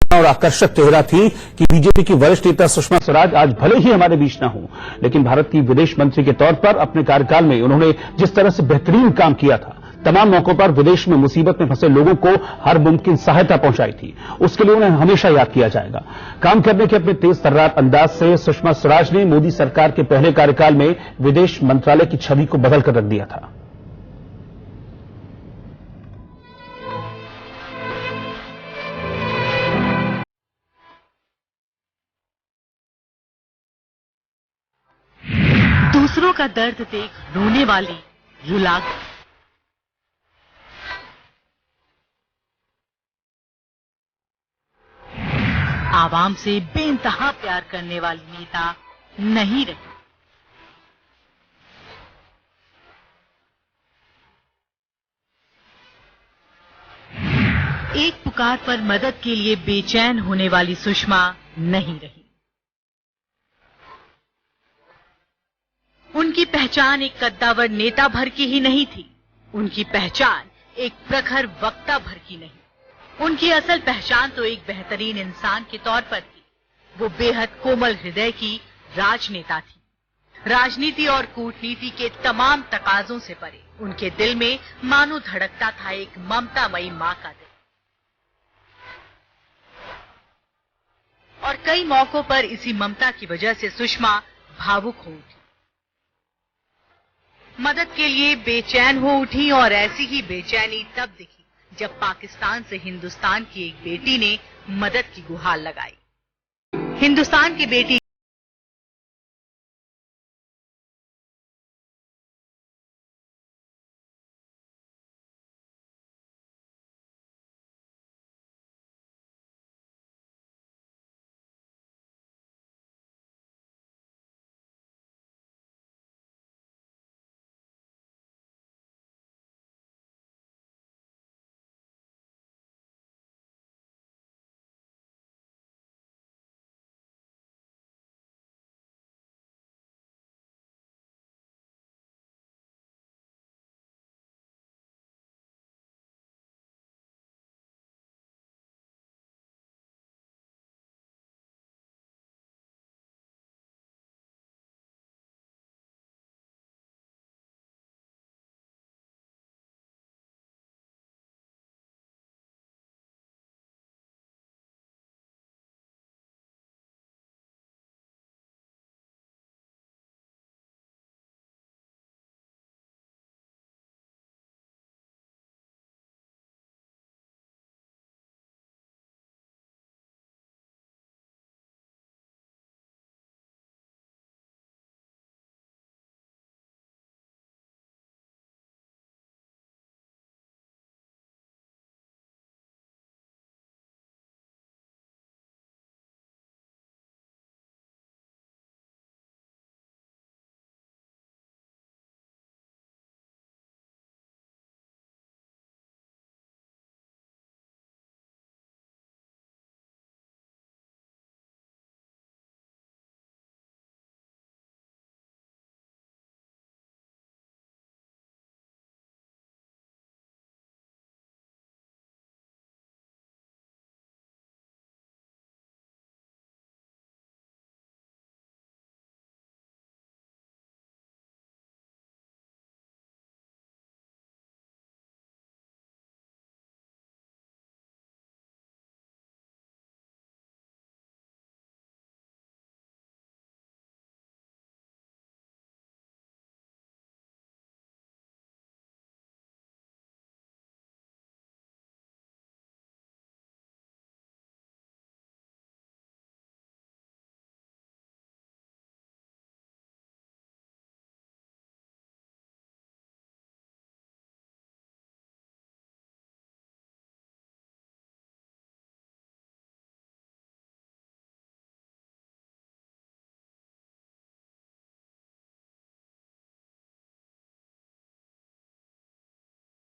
और आकर्षक चेहरा थी कि बीजेपी की वरिष्ठ नेता सुषमा स्वराज आज भले ही हमारे बीच न हो, लेकिन भारत की विदेश मंत्री के तौर पर अपने कार्यकाल में उन्होंने जिस तरह से बेहतरीन काम किया था, तमाम मौकों पर विदेश में मुसीबत में फंसे लोगों को हर मुमकिन सहायता पहुंचाई थी, उसके लिए उन्हें हमेशा याद किया जाएगा। काम करने के अपने तेज तर्रार अंदाज से सुषमा स्वराज ने मोदी सरकार के पहले कार्यकाल में विदेश मंत्रालय की छवि को बदल कर रख दिया था। दूसरों का दर्द देख रोने वाली रुला गई। आवाम से बेइंतहा प्यार करने वाली नेता नहीं रही। एक पुकार पर मदद के लिए बेचैन होने वाली सुषमा नहीं रही। उनकी पहचान एक कद्दावर नेता भर की ही नहीं थी, उनकी पहचान एक प्रखर वक्ता भर की नहीं। उनकी असल पहचान तो एक बेहतरीन इंसान के तौर पर थी। वो बेहद कोमल हृदय की राजनेता थी। राजनीति और कूटनीति के तमाम तकाजों से परे उनके दिल में मानो धड़कता था एक ममतामयी मां का दिल। और कई मौकों पर इसी ममता की वजह से सुषमा भावुक हो उठी, मदद के लिए बेचैन हो उठी। और ऐसी ही बेचैनी तब दिखी जब पाकिस्तान से हिंदुस्तान की एक बेटी ने मदद की गुहार लगाई। हिंदुस्तान की बेटी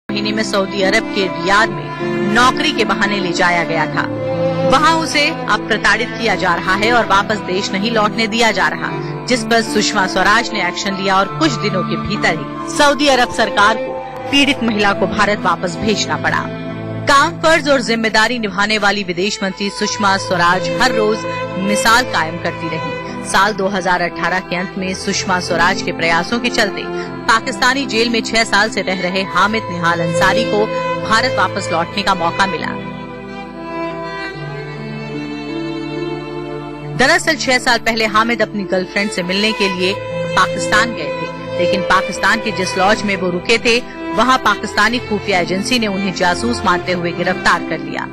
महीने में सऊदी अरब के रियाद में नौकरी के बहाने ले जाया गया था। वहां उसे अब प्रताड़ित किया जा रहा है और वापस देश नहीं लौटने दिया जा रहा, जिस पर सुषमा स्वराज ने एक्शन लिया और कुछ दिनों के भीतर ही सऊदी अरब सरकार को पीड़ित महिला को भारत वापस भेजना पड़ा। काम, फर्ज और जिम्मेदारी निभाने वाली विदेश मंत्री सुषमा स्वराज हर रोज मिसाल कायम करती रही। साल 2018 के अंत में सुषमा स्वराज के प्रयासों के चलते पाकिस्तानी जेल में 6 साल से रह रहे हामिद निहाल अंसारी को भारत वापस लौटने का मौका मिला। दरअसल 6 साल पहले हामिद अपनी गर्लफ्रेंड से मिलने के लिए पाकिस्तान गए थे, लेकिन पाकिस्तान के जिस लॉज में वो रुके थे वहां पाकिस्तानी खुफिया एजेंसी ने उन्हें जासूस मानते हुए गिरफ्तार कर लिया।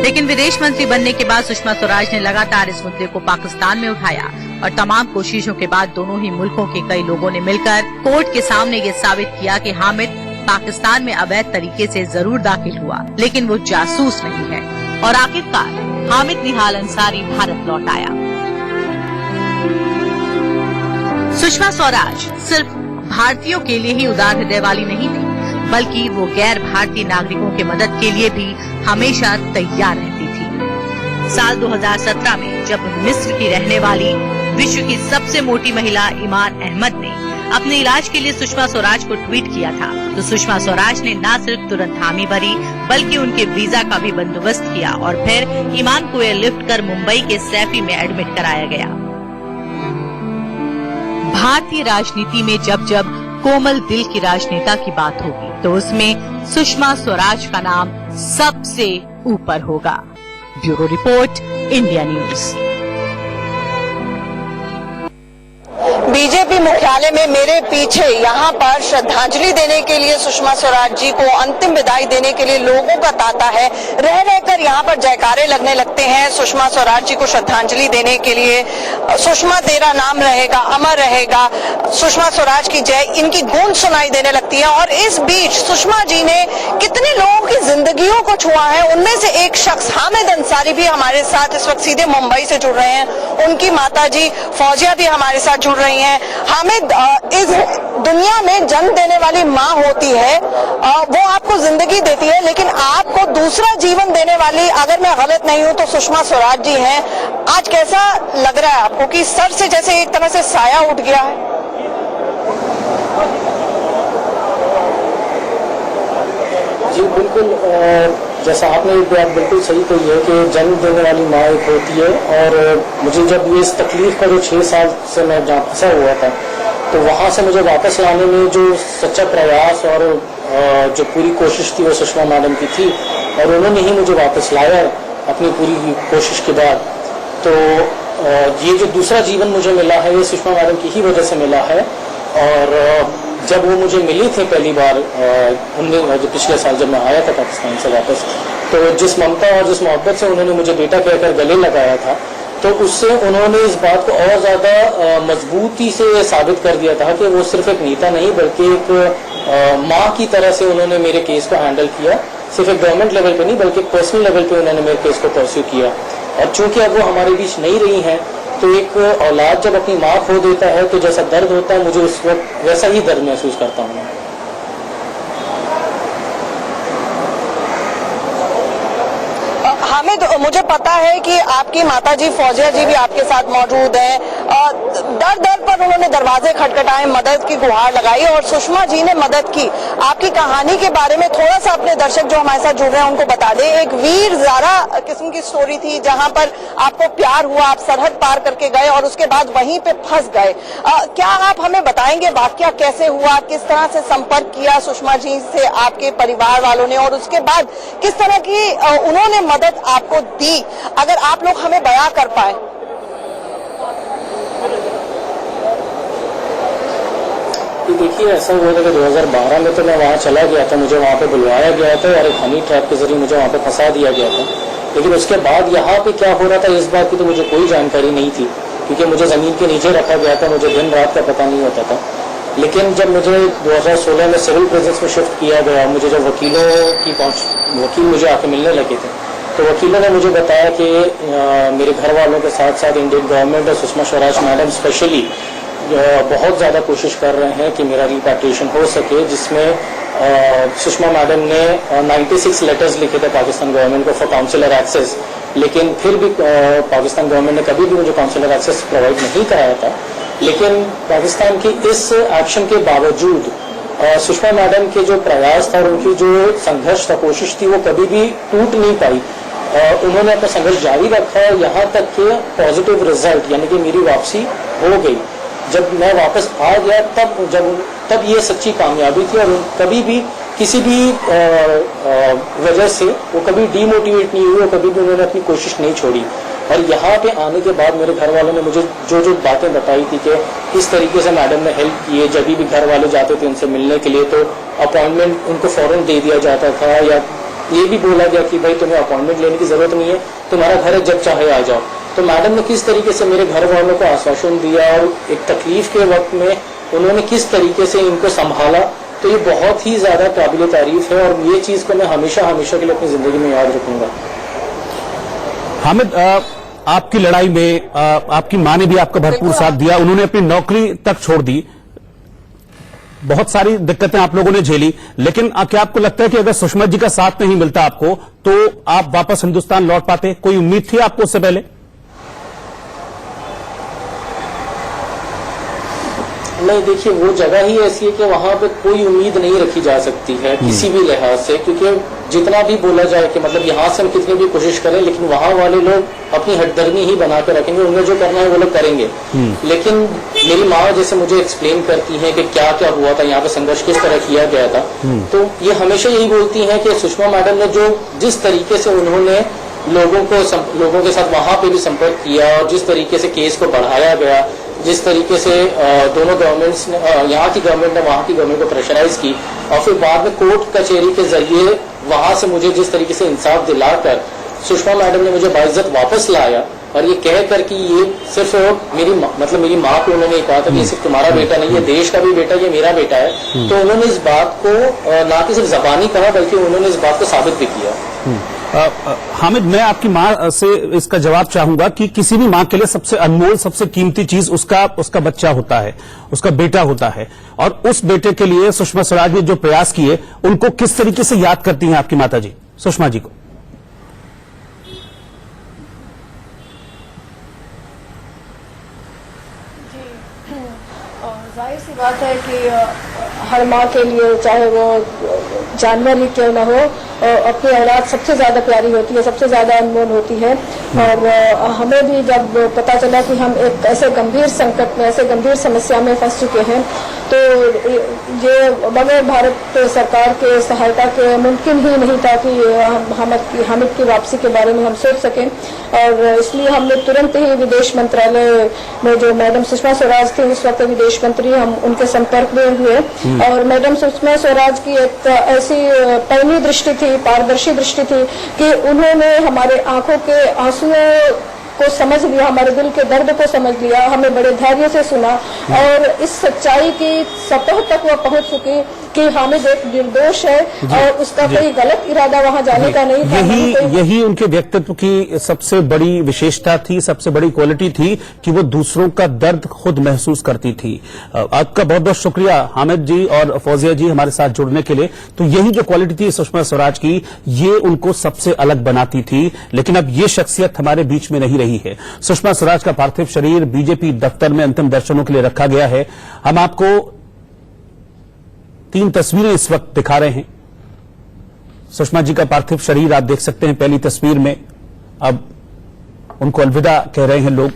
लेकिन विदेश मंत्री बनने के बाद सुषमा स्वराज ने लगातार इस मुद्दे को पाकिस्तान में उठाया और तमाम कोशिशों के बाद दोनों ही मुल्कों के कई लोगों ने मिलकर कोर्ट के सामने ये साबित किया कि हामिद पाकिस्तान में अवैध तरीके से जरूर दाखिल हुआ, लेकिन वो जासूस नहीं है। और आखिरकार हामिद निहाल अंसारी भारत लौट आया। सुषमा स्वराज सिर्फ भारतीयों के लिए ही उदार हृदय वाली नहीं थी, बल्कि वो गैर भारतीय नागरिकों की मदद के लिए भी हमेशा तैयार रहती थी। साल 2017 में जब मिस्र की रहने वाली विश्व की सबसे मोटी महिला ईमान अहमद ने अपने इलाज के लिए सुषमा स्वराज को ट्वीट किया था, तो सुषमा स्वराज ने न सिर्फ तुरंत हामी भरी बल्कि उनके वीजा का भी बंदोबस्त किया और फिर ईमान को एयरलिफ्ट कर मुंबई के सैफी में एडमिट कराया गया। भारतीय राजनीति में जब जब कोमल दिल की राजनेता की बात होगी तो उसमें सुषमा स्वराज का नाम सबसे ऊपर होगा। Bureau report, India news. BJP मुख्यालय में मेरे पीछे यहाँ पर श्रद्धांजलि देने के लिए सुषमा स्वराज जी को अंतिम विदाई देने के लिए लोगों का तांता है। रह रहकर यहाँ पर जयकारे लगने लगते हैं सुषमा स्वराज जी को श्रद्धांजलि देने के लिए। सुषमा तेरा नाम रहेगा, अमर रहेगा, सुषमा स्वराज की जय, इनकी गूंज सुनाई देने लगती है। और इस बीच सुषमा जी ने कितने लोगों की जिंदगियों को छुआ है, उनमें से एक शख्स हामिद अंसारी भी हमारे साथ इस वक्त सीधे मुंबई से जुड़ रहे हैं। उनकी माता जी फौजिया भी हमारे साथ जुड़ रही हैं। हामिद, इस दुनिया में जन्म देने वाली माँ होती है, वो आपको जिंदगी देती है, लेकिन आपको दूसरा जीवन देने वाली, अगर मैं गलत नहीं हूँ तो सुषमा स्वराज जी हैं। आज कैसा लग रहा है आपको कि सर से जैसे एक तरह से साया उठ गया है? जी बिल्कुल, जैसा आपने एक बात बिल्कुल सही कही है कि जन्म देने वाली माँ एक होती है। और मुझे जब ये इस तकलीफ का जो 6 साल से मैं जहाँ फंसा हुआ था, तो वहाँ से मुझे वापस लाने में जो सच्चा प्रयास और जो पूरी कोशिश थी वो सुषमा मैडम की थी, और उन्होंने ही मुझे वापस लाया अपनी पूरी कोशिश के बाद। तो ये जो दूसरा जीवन मुझे मिला है ये सुषमा मैडम की ही वजह से मिला है। और जब वो मुझे मिली थी पहली बार जो पिछले साल जब मैं आया था पाकिस्तान से वापस, तो जिस ममता और जिस मोहब्बत से उन्होंने मुझे बेटा कहकर गले लगाया था, तो उससे उन्होंने इस बात को और ज़्यादा मजबूती से साबित कर दिया था कि वो सिर्फ एक नेता नहीं बल्कि एक माँ की तरह से उन्होंने मेरे केस को हैंडल किया। सिर्फ एक गवर्नमेंट लेवल पे नहीं बल्कि पर्सनल लेवल पे उन्होंने मेरे केस को परस्यू किया। और चूंकि अब वो हमारे बीच नहीं रही हैं, तो एक औलाद जब अपनी माँ खो देता है तो जैसा दर्द होता है, मुझे उस वक्त वैसा ही दर्द महसूस करता हूँ। हामिद, मुझे पता है कि आपकी माताजी फौजिया जी भी आपके साथ मौजूद हैं। दर दर पर उन्होंने दरवाजे खटखटाए, मदद की गुहार लगाई और सुषमा जी ने मदद की। आपकी कहानी के बारे में थोड़ा सा अपने दर्शक जो हमारे साथ जुड़ रहे हैं उनको बता दें। एक वीर ज़ारा किस्म की स्टोरी थी जहां पर आपको प्यार हुआ, आप सरहद पार करके गए और उसके बाद वहीं पे फंस गए। क्या आप हमें बताएंगे वाकया कैसे हुआ, किस तरह से संपर्क किया सुषमा जी से आपके परिवार वालों ने, और उसके बाद किस तरह की उन्होंने मदद आपको दी, अगर आप लोग हमें बयां कर पाए? देखिए, ऐसा हुआ था कि 2012 में तो मैं वहाँ चला गया था, मुझे वहाँ पे बुलवाया गया था और एक हनी ट्रैप के जरिए मुझे वहाँ पे फंसा दिया गया था। लेकिन उसके बाद यहाँ पे क्या हो रहा था इस बात की तो मुझे कोई जानकारी नहीं थी, क्योंकि मुझे ज़मीन के नीचे रखा गया था, मुझे दिन रात का पता नहीं होता था। लेकिन जब मुझे 2016 में सिविल प्रेजेंस में शिफ्ट किया गया, मुझे जब वकील मुझे आके मिलने लगे थे, तो वकीलों ने मुझे बताया कि मेरे घर वालों के साथ साथ इंडियन गवर्नमेंट और सुषमा स्वराज मैडम स्पेशली बहुत ज़्यादा कोशिश कर रहे हैं कि मेरा रिपैट्रिएशन हो सके, जिसमें सुषमा मैडम ने 96 लेटर्स लिखे थे पाकिस्तान गवर्नमेंट को फॉर काउंसिलर एक्सेस। लेकिन फिर भी पाकिस्तान गवर्नमेंट ने कभी भी मुझे काउंसिलर एक्सेस प्रोवाइड नहीं कराया था। लेकिन पाकिस्तान की इस एक्शन के बावजूद सुषमा मैडम के जो प्रयास था और उनकी जो संघर्ष था, कोशिश थी, वो कभी भी टूट नहीं पाई। उन्होंने अपना संघर्ष जारी रखा और यहाँ तक के पॉजिटिव रिजल्ट यानी कि मेरी वापसी हो गई। जब मैं वापस आ गया तब ये सच्ची कामयाबी थी और कभी भी किसी भी वजह से वो कभी डीमोटिवेट नहीं हुए, कभी भी उन्होंने अपनी कोशिश नहीं छोड़ी। और यहाँ पे आने के बाद मेरे घर वालों ने मुझे जो बातें बताई थी कि किस तरीके से मैडम ने हेल्प की है। जब भी घर वाले जाते थे उनसे मिलने के लिए तो अपॉइंटमेंट उनको फौरन दे दिया जाता था, या ये भी बोला गया कि भाई तुम्हें अपॉइंटमेंट लेने की जरूरत नहीं है, तुम्हारा घर है, जब चाहे आ जाओ। तो मैडम ने किस तरीके से मेरे घर वालों को आश्वासन दिया और एक तकलीफ के वक्त में उन्होंने किस तरीके से इनको संभाला, तो ये बहुत ही ज्यादा काबिल तारीफ है और ये चीज को मैं हमेशा हमेशा के लिए अपनी जिंदगी में याद रखूंगा। हामिद, आपकी लड़ाई में आपकी मां ने भी आपका भरपूर साथ दिया, उन्होंने अपनी नौकरी तक छोड़ दी, बहुत सारी दिक्कतें आप लोगों ने झेली, लेकिन क्या आपको लगता है कि अगर सुषमा जी का साथ नहीं मिलता आपको तो आप वापस हिंदुस्तान लौट पाते? कोई उम्मीद थी आपको उससे पहले? नहीं, देखिए वो जगह ही ऐसी है कि वहां पे कोई उम्मीद नहीं रखी जा सकती है किसी भी लिहाज से, क्योंकि जितना भी बोला जाए कि मतलब यहाँ से हम कितनी भी कोशिश करें, लेकिन वहां वाले लोग अपनी हटदर्मी ही बना के रखेंगे, उन्हें जो करना है वो लोग करेंगे। लेकिन मेरी माँ जैसे मुझे एक्सप्लेन करती हैं कि क्या क्या हुआ था, यहाँ पे संघर्ष किस तरह किया गया था, तो ये हमेशा यही बोलती हैं कि सुषमा मैडम ने जिस तरीके से उन्होंने लोगों के साथ वहां पे भी संपर्क किया और जिस तरीके से केस को बढ़ाया गया, जिस तरीके से दोनों गवर्नमेंट्स ने, यहाँ की गवर्नमेंट ने वहाँ की गवर्नमेंट को प्रेशराइज की और फिर बाद में कोर्ट कचहरी के जरिए वहां से मुझे जिस तरीके से इंसाफ दिलाकर सुषमा मैडम ने मुझे बाइज्जत वापस लाया और ये कह कर कि ये सिर्फ मेरी माँ को उन्होंने कहा था कि ये सिर्फ तुम्हारा बेटा नहीं है, देश का भी बेटा, ये मेरा बेटा है, तो उन्होंने इस बात को ना कि सिर्फ जबानी कहा बल्कि उन्होंने इस बात को साबित भी किया। हामिद, मैं आपकी मां से इसका जवाब चाहूंगा कि किसी भी मां के लिए सबसे अनमोल, सबसे कीमती चीज उसका बच्चा होता है, उसका बेटा होता है, और उस बेटे के लिए सुषमा स्वराज ने जो प्रयास किए उनको किस तरीके से याद करती हैं आपकी माता जी, सुषमा जी को? जाहिर सी बात है कि हर माँ के लिए, चाहे वो जानवर ही क्यों न हो, अपनी औलाद सबसे ज्यादा प्यारी होती है, सबसे ज्यादा अनमोल होती है। और हमें भी जब पता चला कि हम एक ऐसे गंभीर संकट में, ऐसे गंभीर समस्या में फंस चुके हैं, तो ये बगैर भारत सरकार के सहायता के मुमकिन ही नहीं था कि हामिद की वापसी के बारे में हम सोच सकें। और इसलिए हमने तुरंत ही विदेश मंत्रालय में जो मैडम सुषमा स्वराज थी, उस वक्त विदेश मंत्री, हम उनके संपर्क में हुए और मैडम सुषमा स्वराज की एक ऐसी पैनी दृष्टि थी, पारदर्शी दृष्टि थी कि उन्होंने हमारे आंखों के आंसुओं को समझ लिया, हमारे दिल के दर्द को समझ लिया, हमें बड़े धैर्य से सुना और इस सच्चाई की सतह तक वह पहुंच चुकी कि हामिद एक निर्दोष है और उसका कोई गलत इरादा वहां जाने का नहीं था। यही उनके व्यक्तित्व की सबसे बड़ी विशेषता थी, सबसे बड़ी क्वालिटी थी कि वो दूसरों का दर्द खुद महसूस करती थी। आपका बहुत बहुत शुक्रिया हामिद जी और फौजिया जी हमारे साथ जुड़ने के लिए। तो यही जो क्वालिटी थी सुषमा स्वराज की, ये उनको सबसे अलग बनाती थी, लेकिन अब ये शख्सियत हमारे बीच में नहीं रही है। सुषमा स्वराज का पार्थिव शरीर बीजेपी दफ्तर में अंतिम दर्शनों के लिए रखा गया है। हम आपको 3 तस्वीरें इस वक्त दिखा रहे हैं। सुषमा जी का पार्थिव शरीर आप देख सकते हैं पहली तस्वीर में, अब उनको अलविदा कह रहे हैं लोग।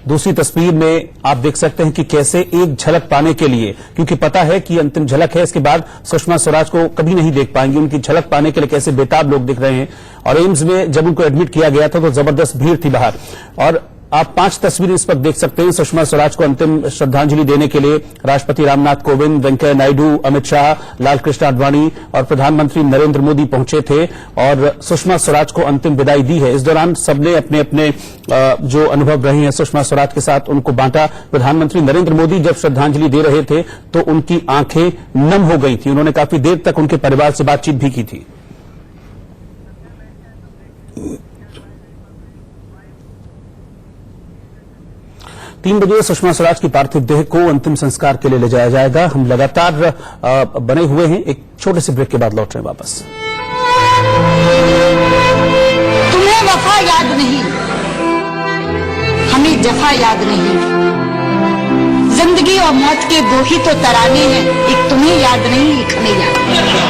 दूसरी तस्वीर में आप देख सकते हैं कि कैसे एक झलक पाने के लिए, क्योंकि पता है कि अंतिम झलक है, इसके बाद सुषमा स्वराज को कभी नहीं देख पाएंगे, उनकी झलक पाने के लिए कैसे बेताब लोग दिख रहे हैं। और एम्स में जब उनको एडमिट किया गया था तो जबरदस्त भीड़ थी बाहर। और आप 5 तस्वीरें इस वक्त देख सकते हैं। सुषमा स्वराज को अंतिम श्रद्धांजलि देने के लिए राष्ट्रपति रामनाथ कोविंद, वेंकैया नायडू, अमित शाह, लालकृष्ण आडवाणी और प्रधानमंत्री नरेंद्र मोदी पहुंचे थे और सुषमा स्वराज को अंतिम विदाई दी है। इस दौरान सबने अपने अपने जो अनुभव रहे हैं सुषमा स्वराज के साथ उनको बांटा। प्रधानमंत्री नरेंद्र मोदी जब श्रद्धांजलि दे रहे थे तो उनकी आंखें नम हो गई थी, उन्होंने काफी देर तक उनके परिवार से बातचीत भी की थी। तीन बजे सुषमा स्वराज की पार्थिव देह को अंतिम संस्कार के लिए ले जाया जाएगा। हम लगातार बने हुए हैं, एक छोटे से ब्रेक के बाद लौट रहे हैं वापस। तुम्हें वफा याद नहीं, हमें जफा याद नहीं, जिंदगी और मौत के दो ही तो तराने हैं, एक तुम्हें याद नहीं, एक हमें याद नहीं।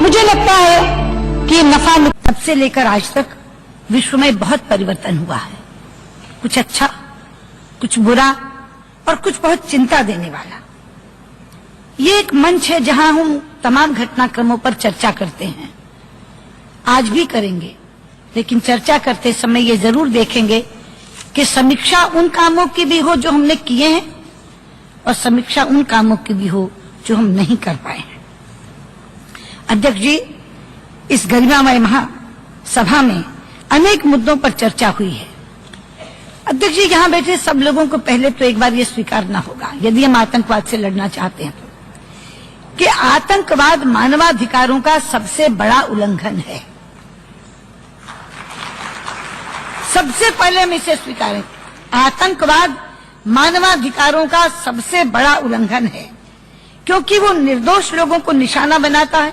मुझे लगता है कि नफा तब से लेकर आज तक विश्व में बहुत परिवर्तन हुआ है, कुछ अच्छा, कुछ बुरा और कुछ बहुत चिंता देने वाला। ये एक मंच है जहां हम तमाम घटनाक्रमों पर चर्चा करते हैं, आज भी करेंगे, लेकिन चर्चा करते समय ये जरूर देखेंगे कि समीक्षा उन कामों की भी हो जो हमने किए हैं और समीक्षा उन कामों की भी हो जो हम नहीं कर पाए हैं। अध्यक्ष जी, इस गरिमामय महासभा में अनेक मुद्दों पर चर्चा हुई है। अध्यक्ष जी, यहां बैठे सब लोगों को पहले तो एक बार ये स्वीकारना होगा, यदि हम आतंकवाद से लड़ना चाहते हैं, कि आतंकवाद मानवाधिकारों का सबसे बड़ा उल्लंघन है। सबसे पहले हम इसे स्वीकारें, आतंकवाद मानवाधिकारों का सबसे बड़ा उल्लंघन है, क्योंकि वो निर्दोष लोगों को निशाना बनाता है,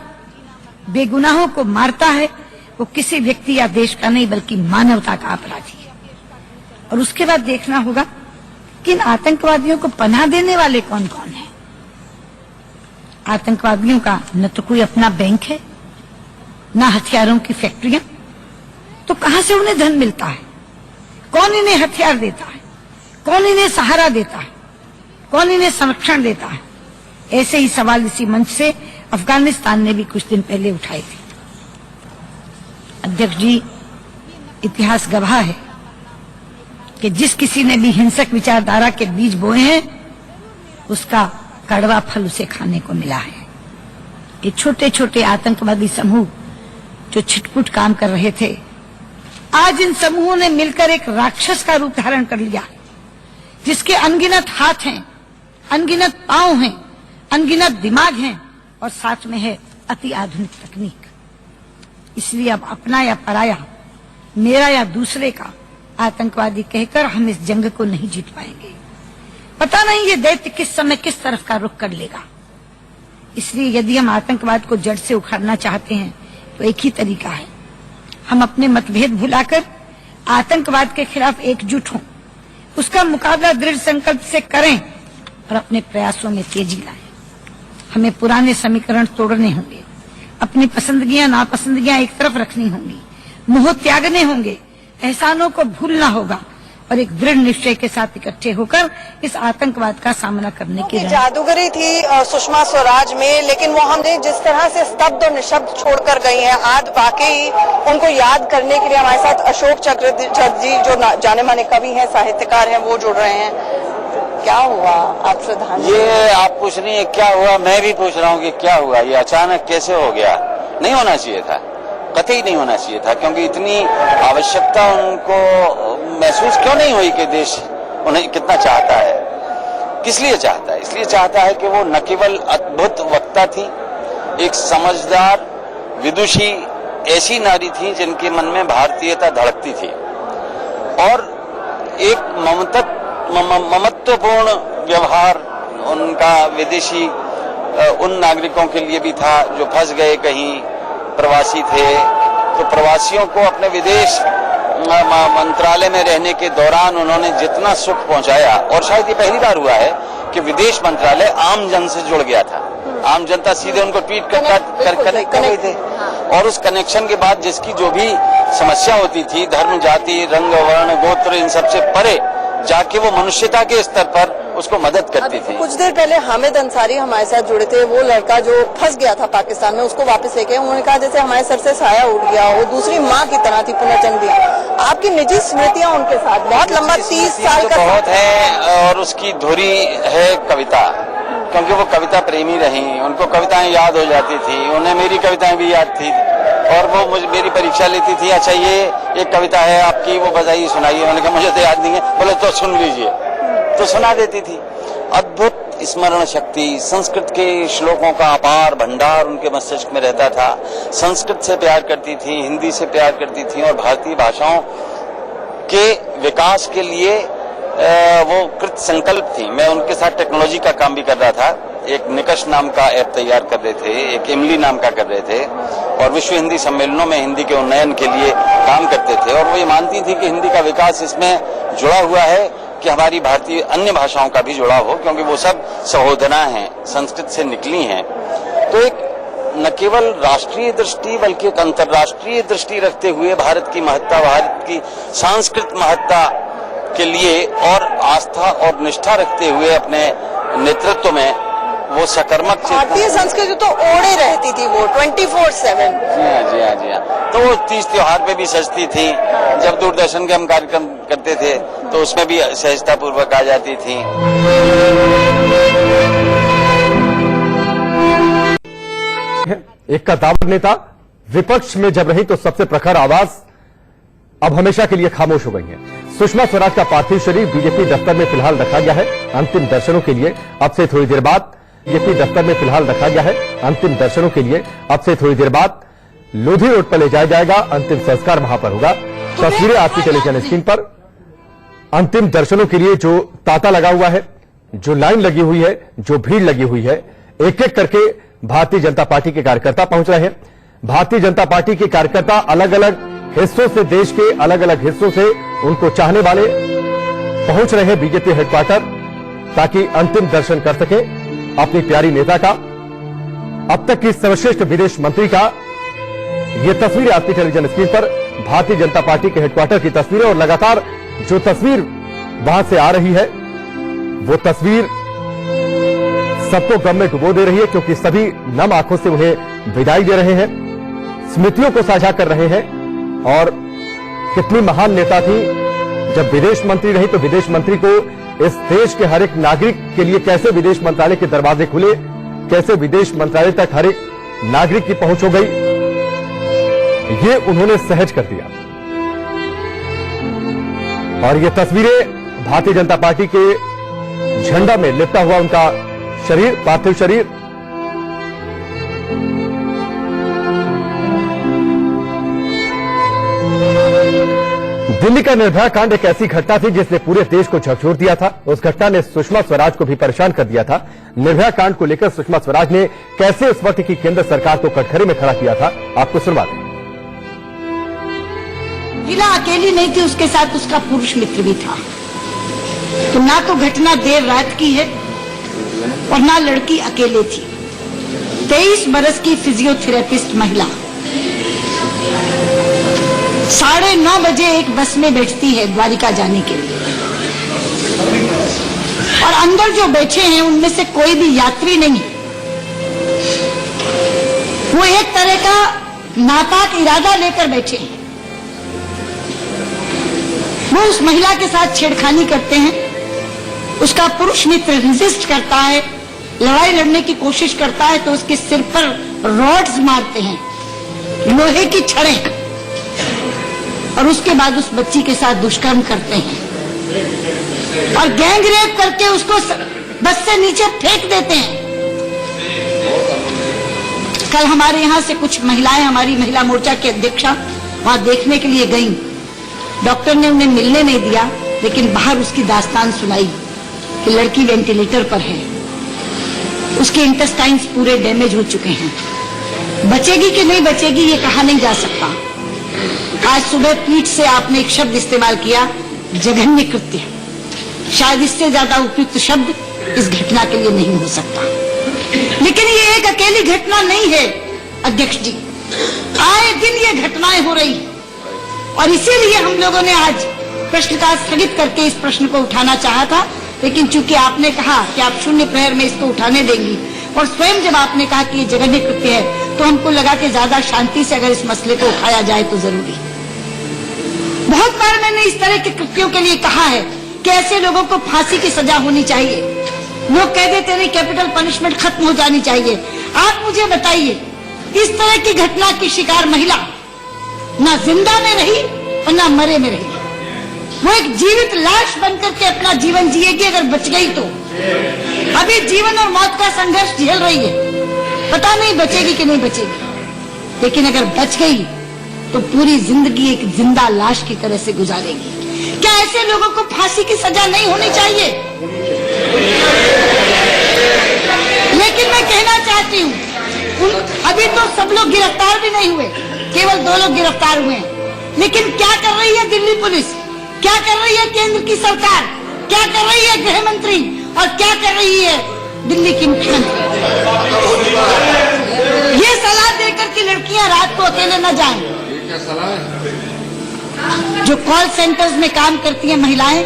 बेगुनाहों को मारता है। वो किसी व्यक्ति या देश का नहीं बल्कि मानवता का अपराधी है। और उसके बाद देखना होगा कि इन आतंकवादियों को पनाह देने वाले कौन कौन हैं। आतंकवादियों का न तो कोई अपना बैंक है, न हथियारों की फैक्ट्रियां, तो कहां से उन्हें धन मिलता है? कौन इन्हें हथियार देता है? कौन इन्हें सहारा देता है? कौन इन्हें संरक्षण देता है? ऐसे ही सवाल इसी मंच से अफगानिस्तान ने भी कुछ दिन पहले उठाए थे। अध्यक्ष जी, इतिहास गवाह है कि जिस किसी ने भी हिंसक विचारधारा के बीज बोए हैं, उसका कड़वा फल उसे खाने को मिला है। ये छोटे छोटे आतंकवादी समूह जो छिटपुट काम कर रहे थे, आज इन समूहों ने मिलकर एक राक्षस का रूप धारण कर लिया, जिसके अनगिनत हाथ हैं, अनगिनत पांव हैं, अनगिनत दिमाग हैं और साथ में है अति आधुनिक तकनीक। इसलिए अब अपना या पराया, मेरा या दूसरे का आतंकवादी कहकर हम इस जंग को नहीं जीत पाएंगे। पता नहीं ये दैत्य किस समय किस तरफ का रुख कर लेगा। इसलिए यदि हम आतंकवाद को जड़ से उखाड़ना चाहते हैं तो एक ही तरीका है, हम अपने मतभेद भुलाकर आतंकवाद के खिलाफ एकजुट हों, उसका मुकाबला दृढ़ संकल्प से करें और अपने प्रयासों में तेजी लाएं। हमें पुराने समीकरण तोड़ने होंगे, अपनी पसंदगियां नापसंदगियां एक तरफ रखनी होंगी, मोह त्यागने होंगे, एहसानों को भूलना होगा और एक दृढ़ निश्चय के साथ इकट्ठे होकर इस आतंकवाद का सामना करने की जादूगरी थी सुषमा स्वराज में, लेकिन वो हमने जिस तरह से स्तब्ध और निशब्द छोड़कर गई हैं, आज वाकई उनको याद करने के लिए हमारे साथ अशोक चक्रधर जी जो जाने माने कवि हैं, साहित्यकार हैं, वो जुड़ रहे हैं। क्या हुआ आप श्रद्धांजलि? ये आप पूछ रही है क्या हुआ, मैं भी पूछ रहा हूँ कि क्या हुआ, ये अचानक कैसे हो गया? नहीं होना चाहिए था, कतई नहीं होना चाहिए था, क्योंकि इतनी आवश्यकता उनको महसूस क्यों नहीं हुई कि देश उन्हें कितना चाहता है। किस लिए चाहता है? इसलिए चाहता है कि वो न केवल अद्भुत वक्ता थी, एक समझदार विदुषी ऐसी नारी थी जिनके मन में भारतीयता धड़कती थी, और एक ममत्वपूर्ण व्यवहार उनका विदेशी उन नागरिकों के लिए भी था जो फंस गए, कहीं प्रवासी थे, तो प्रवासियों को अपने विदेश मंत्रालय में रहने के दौरान उन्होंने जितना सुख पहुंचाया, और शायद ये पहली बार हुआ है कि विदेश मंत्रालय आम जन से जुड़ गया था। आम जनता सीधे उनको ट्वीट कनेक्ट कर रहे थे, और उस कनेक्शन के बाद जिसकी जो भी समस्या होती थी, धर्म, जाति, रंग, वर्ण, गोत्र, इन सबसे परे जाके वो मनुष्यता के स्तर पर उसको मदद करती थी। कुछ देर पहले हामिद अंसारी हमारे साथ जुड़े थे, वो लड़का जो फंस गया था पाकिस्तान में, उसको वापस लेके उन्होंने कहा जैसे हमारे सर से साया उठ गया, वो दूसरी माँ की तरह थी, पुनर्जन्म दिया। आपकी निजी स्मृतियां उनके साथ बहुत लंबा 30 साल का बहुत है, और उसकी धुरी है कविता, क्योंकि वो कविता प्रेमी रही, उनको कविताएं याद हो जाती थी, उन्हें मेरी कविताएं भी याद थी, और वो मुझे मेरी परीक्षा लेती थी, अच्छा ये एक कविता है आपकी, वो बताइए, सुनाइए। मैंने कहा मुझे तो याद नहीं है। बोले तो सुन लीजिए, तो सुना देती थी। अद्भुत स्मरण शक्ति, संस्कृत के श्लोकों का अपार भंडार उनके मस्तिष्क में रहता था। संस्कृत से प्यार करती थी, हिंदी से प्यार करती थी, और भारतीय भाषाओं के विकास के लिए वो कृत संकल्प थी। मैं उनके साथ टेक्नोलॉजी का काम भी कर रहा था, एक निकष नाम का ऐप तैयार कर रहे थे, एक इमली नाम का कर रहे थे, और विश्व हिंदी सम्मेलनों में हिंदी के उन्नयन के लिए काम करते थे, और वो ये मानती थी कि हिंदी का विकास इसमें जुड़ा हुआ है, कि हमारी भारतीय अन्य भाषाओं का भी जुड़ाव हो, क्योंकि वो सब सहोदना हैं, संस्कृत से निकली हैं। तो एक न केवल राष्ट्रीय दृष्टि बल्कि एक अंतर्राष्ट्रीय दृष्टि रखते हुए भारत की महत्ता, भारत की सांस्कृतिक महत्ता के लिए और आस्था और निष्ठा रखते हुए अपने नेतृत्व में वो सकर्मक भारतीय संस्कृति तो ओढ़े रहती थी वो 24/7। जी हाँ। तो वो तीज त्योहार पे भी सजती थी। जब दूरदर्शन के हम कार्यक्रम करते थे तो उसमें भी सहजता पूर्वक आ जाती थी। एक कद्दावर नेता विपक्ष में जब रही तो सबसे प्रखर आवाज अब हमेशा के लिए खामोश हो गई है। सुषमा स्वराज का पार्थिव शरीर बीजेपी दफ्तर में फिलहाल रखा गया है अंतिम दर्शनों के लिए। अब से थोड़ी देर बाद बीजेपी दफ्तर में फिलहाल रखा गया है अंतिम दर्शनों के लिए। अब से थोड़ी देर बाद लोधी रोड पर ले जाया जाएगा, अंतिम संस्कार वहां पर होगा। तस्वीरें आपकी टेलीविजन स्क्रीन पर। अंतिम दर्शनों के लिए जो तांता लगा हुआ है, जो लाइन लगी हुई है, जो भीड़ लगी हुई है, एक एक करके भारतीय जनता पार्टी के कार्यकर्ता पहुंच रहे हैं। भारतीय जनता पार्टी के कार्यकर्ता अलग अलग हिस्सों से, देश के अलग अलग हिस्सों से उनको चाहने वाले पहुंच रहे हैं बीजेपी हेडक्वार्टर, ताकि अंतिम दर्शन कर सके अपनी प्यारी नेता का, अब तक की सर्वश्रेष्ठ विदेश मंत्री का। ये तस्वीर आपकी टेलीविजन स्क्रीन पर भारतीय जनता पार्टी के हेडक्वार्टर की तस्वीरें, और लगातार जो तस्वीर वहां से आ रही है वो तस्वीर सबको गम में डुबो दे रही है, क्योंकि सभी नम आंखों से उन्हें विदाई दे रहे हैं, स्मृतियों को साझा कर रहे हैं। और कितनी महान नेता थी। जब विदेश मंत्री रही तो विदेश मंत्री को इस देश के हर एक नागरिक के लिए कैसे विदेश मंत्रालय के दरवाजे खुले, कैसे विदेश मंत्रालय तक हर एक नागरिक की पहुंच हो गई, ये उन्होंने सहज कर दिया। और ये तस्वीरें भारतीय जनता पार्टी के झंडा में लिपटा हुआ उनका शरीर, पार्थिव शरीर। दिल्ली का निर्भया कांड एक ऐसी घटना थी जिसने पूरे देश को झकझोर दिया था। उस घटना ने सुषमा स्वराज को भी परेशान कर दिया था। निर्भया कांड को लेकर सुषमा स्वराज ने कैसे उस वक्त की केंद्र सरकार को कटघरे में खड़ा किया था, आपको सुनवा दें। महिला अकेली नहीं थी, उसके साथ उसका पुरुष मित्र भी था। तो ना तो घटना देर रात की है और ना लड़की अकेले थी। 23 बरस की फिजियोथेरेपिस्ट महिला 9:30 बजे एक बस में बैठती है द्वारिका जाने के लिए, और अंदर जो बैठे हैं उनमें से कोई भी यात्री नहीं। वो एक तरह का नापाक इरादा लेकर बैठे हैं। वो उस महिला के साथ छेड़खानी करते हैं। उसका पुरुष मित्र रेजिस्ट करता है, लड़ाई लड़ने की कोशिश करता है तो उसके सिर पर रॉड्स मारते हैं, लोहे की छड़ें, और उसके बाद उस बच्ची के साथ दुष्कर्म करते हैं और गैंग रेप करके उसको बस से नीचे फेंक देते हैं। कल हमारे यहाँ से कुछ महिलाएं, हमारी महिला मोर्चा की अध्यक्षा वहां देखने के लिए गईं। डॉक्टर ने उन्हें मिलने नहीं दिया, लेकिन बाहर उसकी दास्तान सुनाई कि लड़की वेंटिलेटर पर है, उसके इंटेस्टाइन्स पूरे डैमेज हो चुके हैं, बचेगी कि नहीं बचेगी ये कहा नहीं जा सकता। आज सुबह पीठ से आपने एक शब्द इस्तेमाल किया, जघन्य कृत्य। शायद इससे ज्यादा उपयुक्त शब्द इस घटना के लिए नहीं हो सकता। लेकिन ये एक अकेली घटना नहीं है अध्यक्ष जी, आए दिन ये घटनाएं हो रही, और इसीलिए हम लोगों ने आज प्रश्नकाल स्थगित करके इस प्रश्न को उठाना चाहा था। लेकिन चूंकि आपने कहा कि आप शून्य प्रहर में इसको उठाने देंगी, और स्वयं जब आपने कहा कि ये जघन्य कृत्य है, तो हमको लगा कि ज्यादा शांति से अगर इस मसले को उठाया जाए तो जरूरी। बहुत बार मैंने इस तरह के कृत्यों के लिए कहा है कि ऐसे लोगों को फांसी की सजा होनी चाहिए। लोग कह देते हैं कैपिटल पनिशमेंट खत्म हो जानी चाहिए। आप मुझे बताइए, इस तरह की घटना की शिकार महिला ना जिंदा में रही और ना मरे में रही। वो एक जीवित लाश बनकर के अपना जीवन जिएगी अगर बच गई तो। अभी जीवन और मौत का संघर्ष झेल रही है, पता नहीं बचेगी कि नहीं बचेगी, लेकिन अगर बच गई तो पूरी जिंदगी एक जिंदा लाश की तरह से गुजारेगी। क्या ऐसे लोगों को फांसी की सजा नहीं होनी चाहिए? लेकिन मैं कहना चाहती हूँ, अभी तो सब लोग गिरफ्तार भी नहीं हुए, केवल 2 लोग गिरफ्तार हुए हैं। लेकिन क्या कर रही है दिल्ली पुलिस, क्या कर रही है केंद्र की सरकार? क्या कर रही है गृह मंत्री और क्या कर रही है दिल्ली की मुख्यमंत्री? ये सलाह देकर कि लड़कियां रात को अकेले न जाएं। जो कॉल सेंटर्स में काम करती हैं महिलाएं,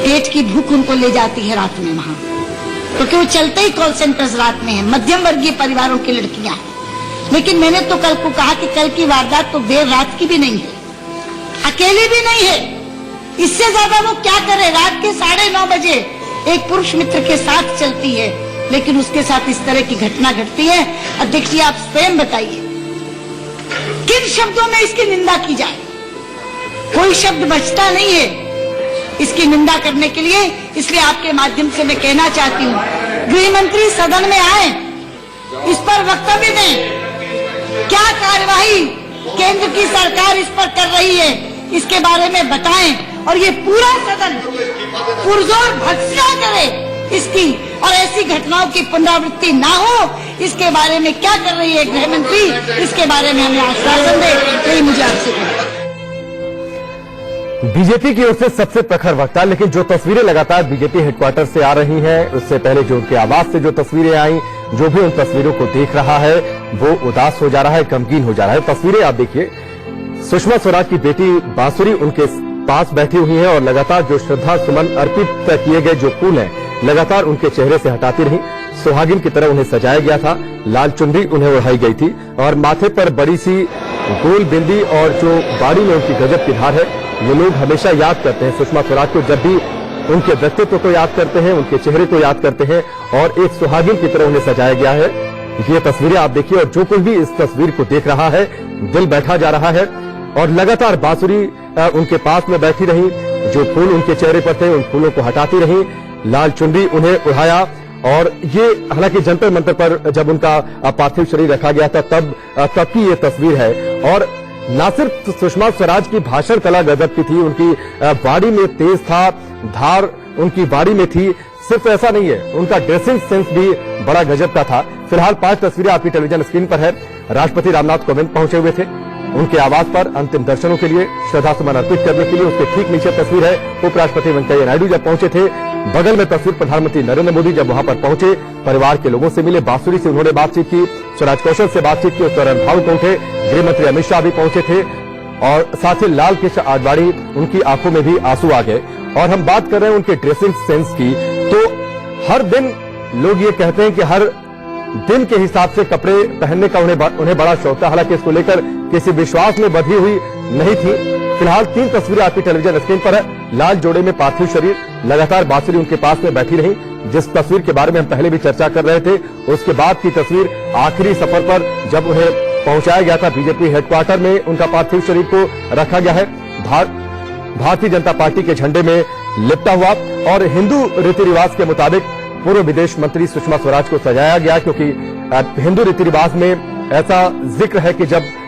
पेट की भूख उनको ले जाती है रात में वहां, क्योंकि वो चलते ही कॉल सेंटर्स रात में है। मध्यम वर्गीय परिवारों की लड़कियां हैं। लेकिन मैंने तो कल को कहा कि कल की वारदात तो देर रात की भी नहीं है, अकेली भी नहीं है। इससे ज्यादा वो क्या करे? रात के 9:30 बजे एक पुरुष मित्र के साथ चलती है, लेकिन उसके साथ इस तरह की घटना घटती है। अध्यक्ष जी, आप स्वयं बताइए किन शब्दों में इसकी निंदा की जाए? कोई शब्द बचता नहीं है इसकी निंदा करने के लिए। इसलिए आपके माध्यम से मैं कहना चाहती हूँ, गृह मंत्री सदन में आए, इस पर वक्तव्य दें। क्या कार्यवाही केंद्र की सरकार इस पर कर रही है, इसके बारे में बताएं और ये पूरा सदन पुरजोर भर्त्सना करे इसकी, और ऐसी घटनाओं की पुनरावृत्ति ना हो, इसके बारे में क्या कर रही है गृह मंत्री, इसके बारे में हमें आश्वासन दे। यही मुझे आपसे कहना। बीजेपी की ओर से सबसे प्रखर वक्ता, लेकिन जो तस्वीरें लगातार बीजेपी हेडक्वार्टर से आ रही हैं, उससे पहले जो उनके आवास से जो तस्वीरें आई, जो भी उन तस्वीरों को देख रहा है वो उदास हो जा रहा है, गमगीन हो जा रहा है। तस्वीरें आप देखिए, सुषमा स्वराज की बेटी बांसुरी उनके पास बैठी हुई है और लगातार जो श्रद्धा सुमन अर्पित किए गए जो फूल हैं, लगातार उनके चेहरे से हटाती रही। सुहागिन की तरह उन्हें सजाया गया था, लाल चुनरी उन्हें ओढ़ाई गई थी और माथे पर बड़ी सी गोल बिंदी और जो बाड़ी में उनकी गजब की धार है, ये लोग हमेशा याद करते हैं सुषमा स्वराज को। जब भी उनके व्यक्तित्व को याद करते हैं, उनके चेहरे को याद करते हैं और एक सुहागिन की तरह उन्हें सजाया गया है। ये तस्वीरें आप देखिए और जो कोई भी इस तस्वीर को देख रहा है दिल बैठा जा रहा है। और लगातार बांसुरी उनके पास में बैठी रही, जो फूल उनके चेहरे पर थे उन फूलों को हटाती रही, लाल चुनरी उन्हें उड़ाया। और ये हालांकि जंतर मंतर पर जब उनका पार्थिव शरीर रखा गया था तब की ये तस्वीर है। और न सिर्फ सुषमा स्वराज की भाषण कला गजब की थी, उनकी वाणी में तेज था, धार उनकी वाणी में थी। सिर्फ ऐसा नहीं है, उनका ड्रेसिंग सेंस भी बड़ा गजब का था। फिलहाल 5 तस्वीरें आपकी टेलीविजन स्क्रीन पर है। राष्ट्रपति रामनाथ कोविंद पहुंचे हुए थे उनके आवास पर अंतिम दर्शनों के लिए, श्रद्धा सुमन अर्पित करने के लिए। उसके ठीक नीचे तस्वीर है उपराष्ट्रपति वेंकैया नायडू जब पहुंचे थे। बगल में तस्वीर प्रधानमंत्री नरेंद्र मोदी जब वहां पर पहुंचे, परिवार के लोगों से मिले, बांसुरी से उन्होंने बातचीत की, स्वराज कौशल से बातचीत की, उस दौरान भावुक उठे। गृह मंत्री अमित शाह भी पहुंचे थे और साथ ही लाल कृष्ण आडवाणी, उनकी आंखों में भी आंसू आ गए। और हम बात कर रहे हैं उनके ड्रेसिंग सेंस की, तो हर दिन लोग ये कहते हैं कि हर दिन के हिसाब से कपड़े पहनने का उन्हें बड़ा शौक था। हालांकि इसको लेकर किसी विश्वास में बंधी हुई नहीं थी। फिलहाल 3 तस्वीरें आपकी टेलीविजन स्क्रीन पर है। लाल जोड़े में पार्थिव शरीर, लगातार बांसुरी उनके पास में बैठी रही, जिस तस्वीर के बारे में हम पहले भी चर्चा कर रहे थे। उसके बाद की तस्वीर आखिरी सफर पर जब उन्हें पहुंचाया गया था बीजेपी हेडक्वार्टर में, उनका पार्थिव शरीर को रखा गया है भारतीय जनता पार्टी के झंडे में लिपटा हुआ। और हिंदू रीति रिवाज के मुताबिक पूर्व विदेश मंत्री सुषमा स्वराज को सजाया गया, क्योंकि हिंदू रीति रिवाज में ऐसा जिक्र है कि जब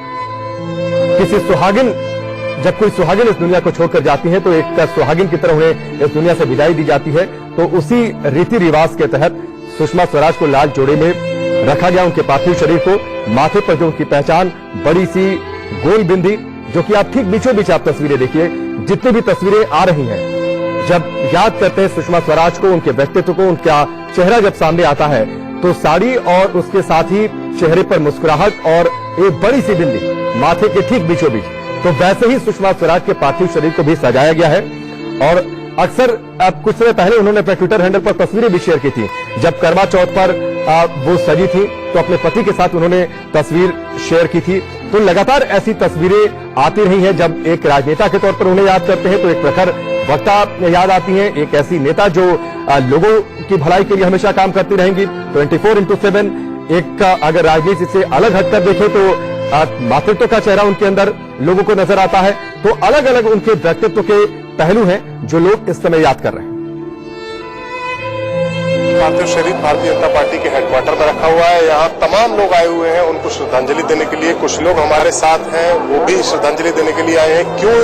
कोई सुहागिन इस दुनिया को छोड़कर जाती है तो एक सुहागिन की तरह उन्हें इस दुनिया से विदाई दी जाती है। तो उसी रीति रिवाज के तहत सुषमा स्वराज को लाल जोड़े में रखा गया। उनके पार्थिव शरीर को, माथे पर जो उनकी पहचान, बड़ी सी गोल बिंदी, जो कि आप ठीक बीचों बीच आप तस्वीरें देखिए, जितनी भी तस्वीरें आ रही हैं, जब याद करते हैं सुषमा स्वराज को, उनके व्यक्तित्व को, उनका चेहरा जब सामने आता है तो साड़ी और उसके साथ ही चेहरे पर मुस्कुराहट और एक बड़ी सी बिंदी माथे के ठीक बीचों बीच, तो वैसे ही सुषमा स्वराज के पार्थिव शरीर को भी सजाया गया है। और अक्सर कुछ समय पहले उन्होंने अपने ट्विटर हैंडल पर तस्वीरें भी शेयर की थी। जब करवा चौथ पर वो सजी थी तो अपने पति के साथ उन्होंने तस्वीर शेयर की थी। तो लगातार ऐसी तस्वीरें आती रही हैं। जब एक राजनेता के तौर पर उन्हें याद करते हैं तो एक प्रखर वक्ता याद आती हैं, एक ऐसी नेता जो लोगों की भलाई के लिए हमेशा काम करती रहेंगी 24/7। एक अगर राजनीति से अलग हटकर देखें तो मातृत्व का चेहरा उनके अंदर लोगों को नजर आता है। तो अलग अलग उनके व्यक्तित्व के पहलू हैं जो लोग इस समय याद कर रहे हैं। पार्थिव शरीर भारतीय जनता पार्टी के हेडक्वार्टर में रखा हुआ है। यहाँ तमाम लोग आए हुए हैं उनको श्रद्धांजलि देने के लिए। कुछ लोग हमारे साथ हैं, वो भी श्रद्धांजलि देने के लिए आए हैं। क्यों,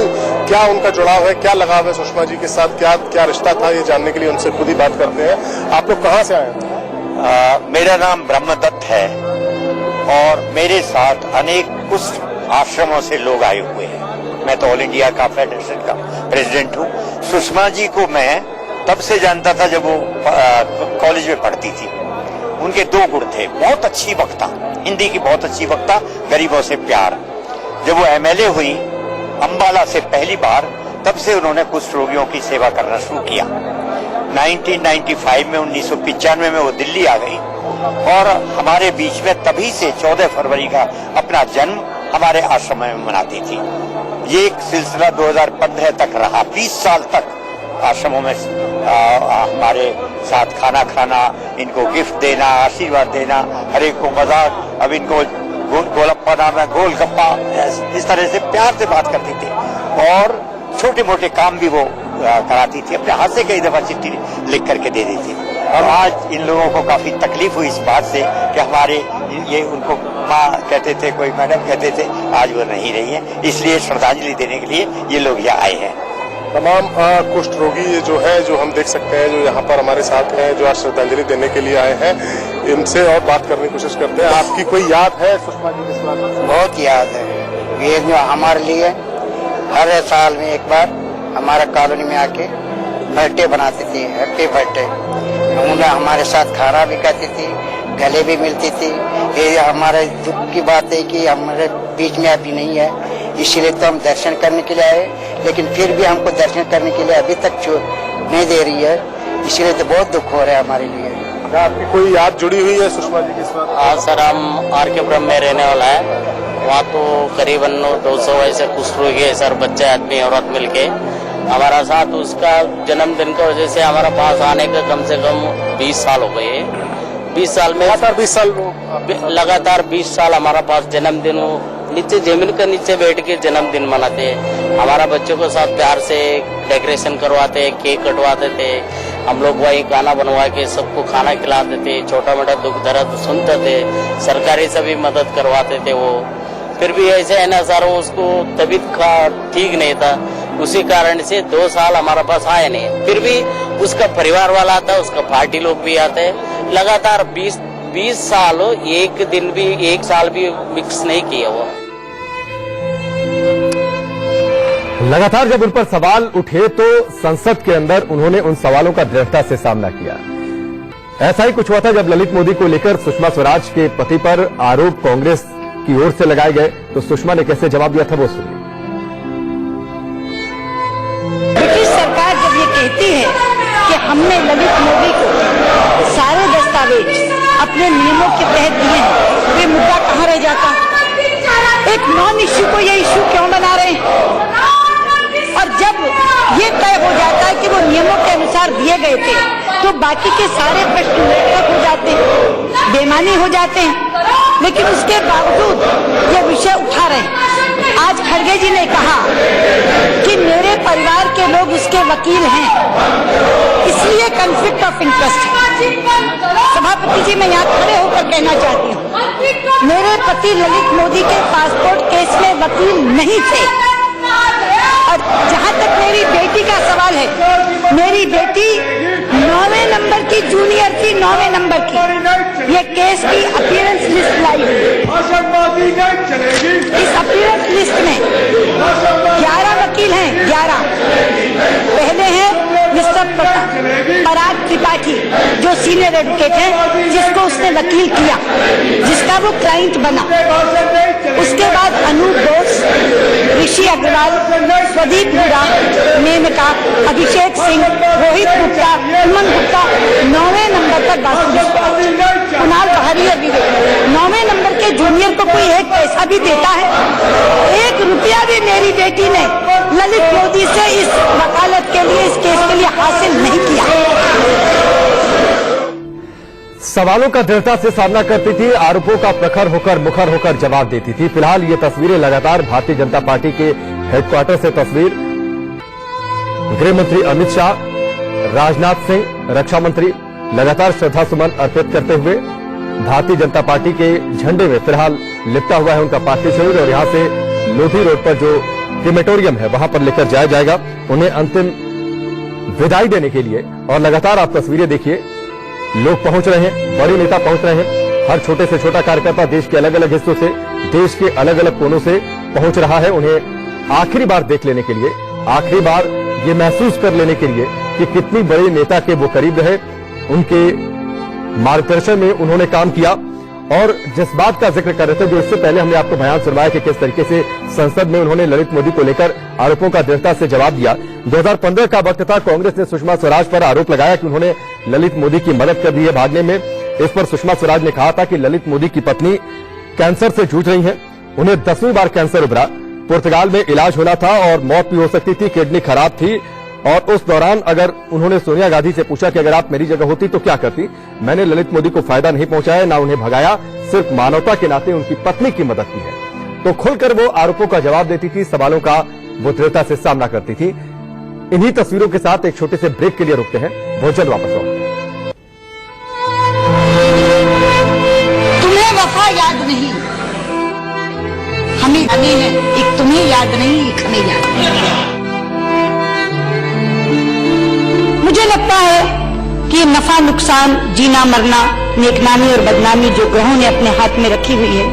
क्या उनका जुड़ाव है, क्या लगाव है सुषमा जी के साथ, क्या रिश्ता था, ये जानने के लिए उनसे खुद ही बात करते हैं। आप लोग कहाँ से आए हैं? मेरा नाम ब्रह्मदत्त है और मेरे साथ अनेक कुछ आश्रमों से लोग आए हुए हैं। मैं तो ऑल इंडिया का फेडरेशन का प्रेसिडेंट हूँ। सुषमा जी को मैं तब से जानता था जब वो कॉलेज में पढ़ती थी। उनके दो गुण थे, बहुत अच्छी वक्ता, हिंदी की बहुत अच्छी वक्ता, गरीबों से प्यार। जब वो एमएलए हुई अंबाला से पहली बार, तब से उन्होंने कुष्ठ रोगियों की सेवा करना शुरू किया। 1995 में 1995 में वो दिल्ली आ गई और हमारे बीच में तभी से 14 फरवरी का अपना जन्म हमारे आश्रम में मनाती थी। ये एक सिलसिला 2015 तक रहा। 20 साल तक आश्रमों में हमारे साथ खाना खाना, इनको गिफ्ट देना, आशीर्वाद देना, हर एक को मजाक, अब इनको गोलप्पा नाम है, गोलगप्पा, इस तरह से प्यार से बात करती थी और छोटे मोटे काम भी वो कराती थी। अपने हाथ से कई दफा चिट्ठी लिख करके दे देती थी। और आज इन लोगों को काफी तकलीफ हुई इस बात से कि हमारे ये उनको माँ कहते थे, कोई मैडम कहते थे, आज वो नहीं रही है। इसलिए श्रद्धांजलि देने के लिए ये लोग यहाँ आए हैं। तमाम कुष्ठ रोगी जो है, जो हम देख सकते हैं, जो यहाँ पर हमारे साथ हैं, जो आज श्रद्धांजलि देने के लिए आए हैं, इनसे और बात करने की कोशिश करते हैं। आपकी कोई याद है सुषमा जी के साथ? बहुत याद है। ये जो हमारे लिए हर साल में एक बार हमारा कॉलोनी में आके बर्थडे बनाती थी, हैप्पी बर्थडे। उन्हें हमारे साथ खाना भी खाती थी, गले भी मिलती थी। ये हमारे दुख की बात है कि हमारे बीच में अभी नहीं है, इसीलिए तो हम दर्शन करने के लिए आए, लेकिन फिर भी हमको दर्शन करने के लिए अभी तक नहीं दे रही है, इसीलिए तो बहुत दुख हो रहा है हमारे लिए। आपकी कोई याद जुड़ी हुई है सुषमा जी के साथ? हाँ सर, हम RK-पुरम में रहने वाला है। वहाँ तो करीबन 200 ऐसे कुष्ठ रोगी है सर, बच्चे, आदमी, औरत मिलके हमारा साथ। उसका जन्मदिन की वजह से हमारा पास आने का कम से कम 20 साल हो गए। 20 साल में लगातार 20 साल हमारा पास जन्मदिन हो, नीचे जमीन के नीचे बैठ के जन्मदिन मनाते हैं। हमारा बच्चों के साथ प्यार से डेकोरेशन करवाते, केक कटवाते थे। हम लोग वही खाना बनवा के सबको खाना खिलाते थे, छोटा मोटा दुख दर्द सुनते थे, सरकारी से भी मदद करवाते थे। वो फिर भी ऐसे है ना सर, उसको तबीयत ठीक नहीं था, उसी कारण से 2 साल हमारे पास आए नहीं। फिर भी उसका परिवार वाला आता, उसका पार्टी लोग भी आते। लगातार 20 साल, एक साल भी मिक्स नहीं किया वो। लगातार जब उन पर सवाल उठे तो संसद के अंदर उन्होंने उन सवालों का दृढ़ता से सामना किया। ऐसा ही कुछ हुआ था जब ललित मोदी को लेकर सुषमा स्वराज के पति पर आरोप कांग्रेस की ओर से लगाए गए, तो सुषमा ने कैसे जवाब दिया था वो सुनिए। ब्रिटिश सरकार जब ये कहती है कि हमने ललित मोदी को सारे दस्तावेज अपने नियमों के तहत दिए हैं, वे मुद्दा कहाँ रह जाता? एक नॉन इश्यू को ये इश्यू क्यों बना रहे हैं? और जब ये तय हो जाता है कि वो नियमों के अनुसार दिए गए थे, तो बाकी के सारे प्रश्न निरर्थक हो जाते हैं, बेमानी हो जाते हैं। लेकिन उसके बावजूद ये विषय उठा रहे हैं। आज खड़गे जी ने कहा कि मेरे परिवार के लोग उसके वकील हैं, इसलिए कॉन्फ्लिक्ट ऑफ इंटरेस्ट है। सभापति जी, मैं यहाँ खड़े होकर कहना चाहती हूँ, मेरे पति ललित मोदी के पासपोर्ट केस में वकील नहीं थे। और जहाँ तक मेरी बेटी का सवाल है, मेरी बेटी 9वें नंबर की जूनियर थी, 9वें नंबर की। ये केस की अपीयरेंस लिस्ट लाई हुई। इस अपीयरेंस लिस्ट में 11 वकील हैं, 11। पहले हैं मिस्टर पराग त्रिपाठी, जो सीनियर एडवोकेट हैं, जिसको उसने वकील किया, जिसका वो क्लाइंट बना। उसके बाद अनूप बोस, ऋषि अग्रवाल, प्रदीप हुडा, मेनका, अभिषेक सिंह, रोहित गुप्ता, उमंग गुप्ता, 9वें नंबर पर बात। कुणाल बहारी अभी 9वें नंबर के जूनियर को कोई एक पैसा भी देता है? 1 रुपया भी मेरी बेटी ने ललित मोदी से इस वकालत के लिए, इस केस के लिए हासिल नहीं किया। सवालों का दृढ़ता से सामना करती थी, आरोपों का प्रखर होकर मुखर होकर जवाब देती थी। फिलहाल ये तस्वीरें लगातार भारतीय जनता पार्टी के हेडक्वार्टर से तस्वीर गृह मंत्री अमित शाह, राजनाथ सिंह, रक्षा मंत्री लगातार श्रद्धा सुमन अर्पित करते हुए भारतीय जनता पार्टी के झंडे में फिलहाल लिपटा हुआ है उनका पार्थिव शरीर, और यहां से लोधी रोड पर जो क्रिमेटोरियम है वहां पर लेकर जाया जाएगा उन्हें अंतिम विदाई देने के लिए। और लगातार आप तस्वीरें देखिए, लोग पहुंच रहे हैं, बड़े नेता पहुंच रहे हैं, हर छोटे से छोटा कार्यकर्ता देश के अलग अलग हिस्सों से, देश के अलग अलग कोनों से पहुंच रहा है उन्हें आखिरी बार देख लेने के लिए, आखिरी बार ये महसूस कर लेने के लिए कि कितनी बड़े नेता के वो करीब रहे, उनके मार्गदर्शन में उन्होंने काम किया। और जिस बात का जिक्र कर रहे थे, जो इससे पहले हमने आपको बयान सुनवाया कि किस तरीके से संसद में उन्होंने ललित मोदी को लेकर आरोपों का दृढ़ता से जवाब दिया। 2015 का वक्त था, कांग्रेस ने सुषमा स्वराज पर आरोप लगाया कि उन्होंने ललित मोदी की मदद कर दी है भागने में। इस पर सुषमा स्वराज ने कहा था कि ललित मोदी की पत्नी कैंसर से जूझ रही हैं, उन्हें 10वीं बार कैंसर उभरा, पुर्तगाल में इलाज होना था और मौत भी हो सकती थी, किडनी खराब थी। और उस दौरान अगर उन्होंने सोनिया गांधी से पूछा कि अगर आप मेरी जगह होती तो क्या करती, मैंने ललित मोदी को फायदा नहीं पहुंचाया, ना उन्हें भगाया, सिर्फ मानवता के नाते उनकी पत्नी की मदद की है। तो खुलकर वो आरोपों का जवाब देती थी, सवालों का वो दृढ़ता से सामना करती थी। इन्हीं तस्वीरों के साथ एक छोटे से ब्रेक के लिए रुकते हैं, भोजन वापस आओ। तुम्हें वफा याद नहीं, हमें यादें हैं, एक तुम्हें याद नहीं, एक हमें याद नहीं। मुझे लगता है कि नफा नुकसान, जीना मरना, नेकनामी और बदनामी जो ग्रहों ने अपने हाथ में रखी हुई है,